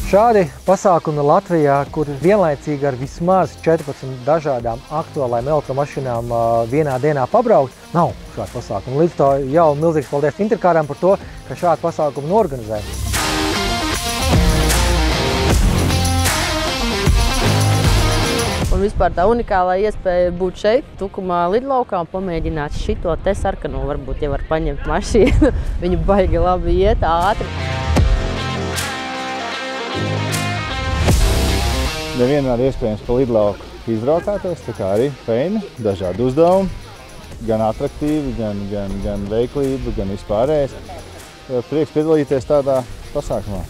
Šādi pasākumi Latvijā, kur vienlaicīgi ar vismaz 14 dažādām aktuālajām elektromašīnām vienā dienā pabraukt, nav šādi pasākumi. Līdz to jau milzīgs paldies Interkāram par to, ka šādi pasākumi norganizē. Un vispār tā unikālā iespēja būt šeit, Tukumā lidlaukā un pamēģināt šito te sarkano, varbūt, ja var paņemt mašīnu. Viņa baigi labi iet, ātri. Nevienmēr iespējams pa lidlauku izbraukāties, tā kā arī feini, dažādi uzdevumi, gan atraktīvi, gan veiklība, gan vispārējais. Prieks piedalīties tādā pasākumā.